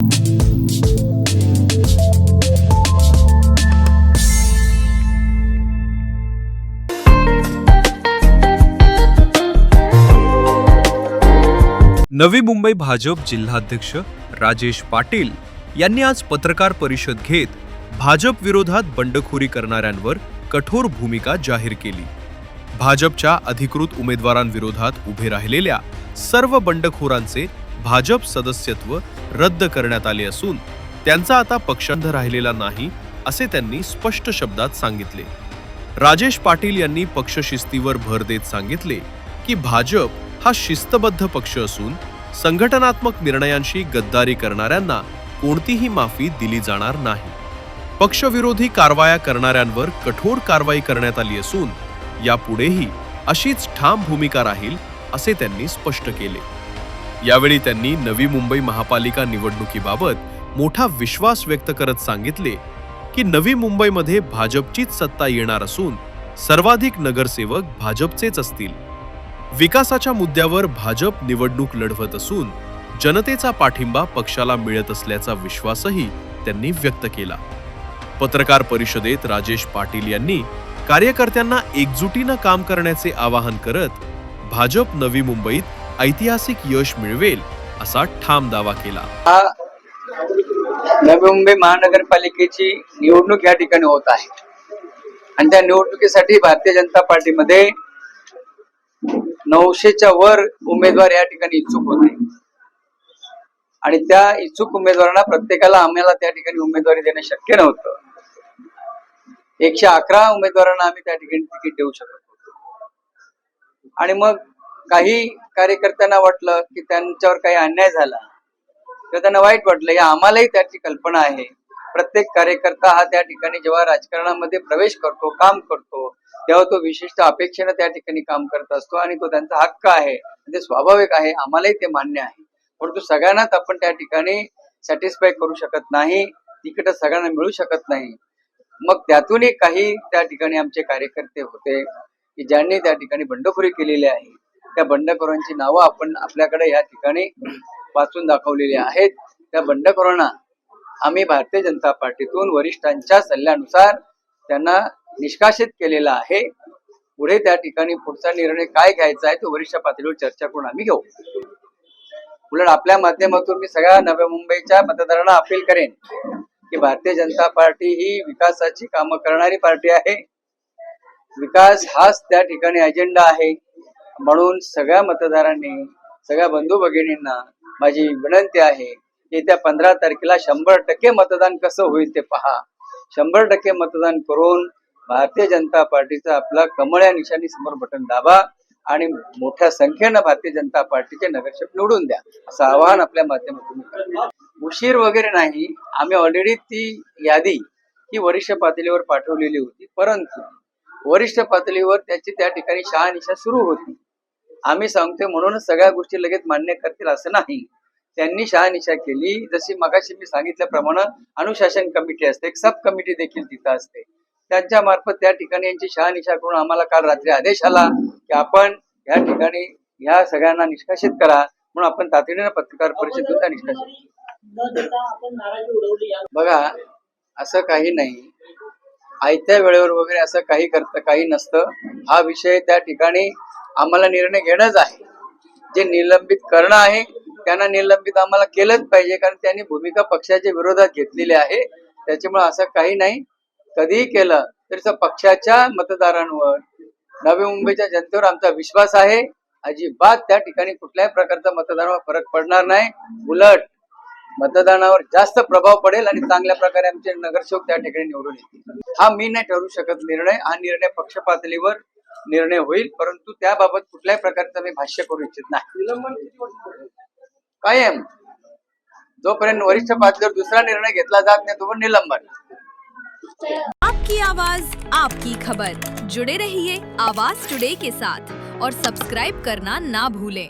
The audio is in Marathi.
नवी मुंबई भाजप जिल्हाध्यक्ष राजेश पाटील यांनी आज पत्रकार परिषद घेत भाजप विरोधात बंडखोरी करणाऱ्यांवर कठोर भूमिका जाहीर केली। भाजपच्या अधिकृत उमेदवारांविरोधात उभे राहिलेल्या सर्व बंडखोरांचे भाजप सदस्यत्व रद्द करण्यात आले असून त्यांचा आता पक्षांध राहिलेला नाही असे त्यांनी स्पष्ट शब्दात सांगितले। राजेश पाटील यांनी पक्षशिस्तीवर भर देत सांगितले की भाजप हा शिस्तबद्ध पक्ष असून संघटनात्मक निर्णयांशी गद्दारी करणाऱ्यांना कोणतीही माफी दिली जाणार नाही। पक्षविरोधी कारवाया करणाऱ्यांवर कठोर कारवाई करण्यात आली असून यापुढेही अशीच ठाम भूमिका राहील असे त्यांनी स्पष्ट केले। यावेळी त्यांनी नवी मुंबई महापालिका निवडणुकीबाबत मोठा विश्वास व्यक्त करत सांगितले की नवी मुंबईमध्ये भाजपचीच सत्ता येणार असून सर्वाधिक नगरसेवक भाजपचेच असतील। विकासाच्या मुद्द्यावर भाजप निवडणूक लढवत असून जनतेचा पाठिंबा पक्षाला मिळत असल्याचा विश्वासही त्यांनी व्यक्त केला। पत्रकार परिषदेत राजेश पाटील यांनी कार्यकर्त्यांना एकजुटीनं काम करण्याचे आवाहन करत भाजप नवी मुंबईत ऐतिहासिक यश मिळवेल असा ठाम दावा केला। नवी मुंबई महानगरपालिकेची निवडणूक या ठिकाणी होत आहे आणि त्या निवडणुकीसाठी भारतीय जनता पार्टीमध्ये 900च्या वर उमेदवार या ठिकाणी इच्छुक होते आणि त्या इच्छुक उमेदवारांना प्रत्येकाला आम्हाला त्या ठिकाणी उमेदवारी देणं शक्य नव्हतं। 111 उमेदवारांना आम्ही त्या ठिकाणी तिकीट देऊ शकत होतो आणि मग काही कार्यकर्त्यांना वाटलं की त्यांच्यावर काही अन्याय झाला तर त्यांना वाईट वाटलं। या आम्हालाही त्याची कल्पना आहे। प्रत्येक कार्यकर्ता हा त्या ठिकाणी जेव्हा राजकारणामध्ये प्रवेश करतो, काम करतो, तेव्हा तो विशिष्ट अपेक्षेने त्या ठिकाणी काम करत असतो आणि तो त्यांचा हक्क आहे, ते स्वाभाविक आहे, आम्हालाही ते मान्य आहे। परंतु सगळ्यांनाच आपण त्या ठिकाणी सॅटिस्फाय करू शकत नाही, तिकीट सगळ्यांना मिळू शकत नाही। मग त्यातूनही काही त्या ठिकाणी आमचे कार्यकर्ते होते की ज्यांनी त्या ठिकाणी बंडखोरी केलेली आहे। त्या बंडखोरांची नावं आपण आपल्याकडे या ठिकाणी वाचून दाखवलेली आहेत। त्या बंडखोरांना आम्ही भारतीय जनता पार्टीतून वरिष्ठांच्या सल्ल्यानुसार त्यांना निष्कासित केलेला आहे। पुढे त्या ठिकाणी पुढचा निर्णय काय घ्यायचा आहे तो वरिष्ठ पातळीवर चर्चा करून आम्ही घेऊ। उलट आपल्या माध्यमातून मी सगळ्या नव्या मुंबईच्या मतदारांना अपील करेन की भारतीय जनता पार्टी ही विकासाची कामं करणारी पार्टी आहे। विकास हाच त्या ठिकाणी अजेंडा आहे। म्हणून सगळ्या मतदारांनी, सगळ्या बंधू भगिनींना माझी विनंती आहे, येत्या 15 तारखेला 100% मतदान कसं होईल ते पहा। 100% मतदान करून भारतीय जनता पार्टीचा आपला कमळ या निशाणी समोर बटन दाबा आणि मोठ्या संख्येनं भारतीय जनता पार्टीचे नगरसेवक निवडून द्या असं आवाहन आपल्या माध्यमातून करतो। उशीर वगैरे नाही, आम्ही ऑलरेडी ती यादी ही वरिष्ठ पातळीवर पाठवलेली होती, परंतु वरिष्ठ पातळीवर त्याची त्या ठिकाणी शहानिशा सुरू होती। आम्ही सांगतोय म्हणूनच सगळ्या गोष्टी लगेच मान्य करतील असं नाही। त्यांनी शहानिशा केली, जशी मगाशी मी सांगितल्याप्रमाणे अनुशासन कमिटी असते, एक सब कमिटी देखील तिथं असते, त्यांच्या मार्फत त्या ठिकाणी यांची शहानिशा करून आम्हाला काल रात्री आदेश आला की आपण या ठिकाणी ह्या सगळ्यांना निष्कासित करा। म्हणून आपण तातडीने पत्रकार परिषदेत त्या निष्कासित बघा, असं काही नाही, आयत्या वेळेवर वगैरे असं काही नसतं। हा विषय त्या ठिकाणी आम्हाला निर्णय घेणंच आहे। जे निलंबित करणं आहे त्यांना निलंबित आम्हाला केलंच पाहिजे, कारण त्यांनी भूमिका पक्षाच्या विरोधात घेतलेली आहे। त्याच्यामुळे असं काही नाही, कधीही केलं तरी पक्षाच्या मतदारांवर, नवी मुंबईच्या जनतेवर आमचा विश्वास आहे। अजिबात त्या ठिकाणी कुठल्याही प्रकारचा मतदानावर फरक पडणार नाही, उलट मतदानावर जास्त प्रभाव पडेल आणि चांगल्या प्रकारे आमचे नगरसेवक त्या ठिकाणी निवडून येतील। हा मी नाही ठरवू शकत निर्णय, हा निर्णय पक्ष पातळीवर निर्णय होईल, परंतु त्याबाबत कुठल्याही प्रकारचं मी भाष्य करू इच्छित नाही। कायम जोपर्यंत वरिष्ठ पातळीवर दुसरा निर्णय घेतला जात नाही तोपर्यंत निलंबन। आपकी आवाज, आपकी खबर। जुड़े रहिए आवाज टुडे के साथ और सब्सक्राइब करना ना भूलें।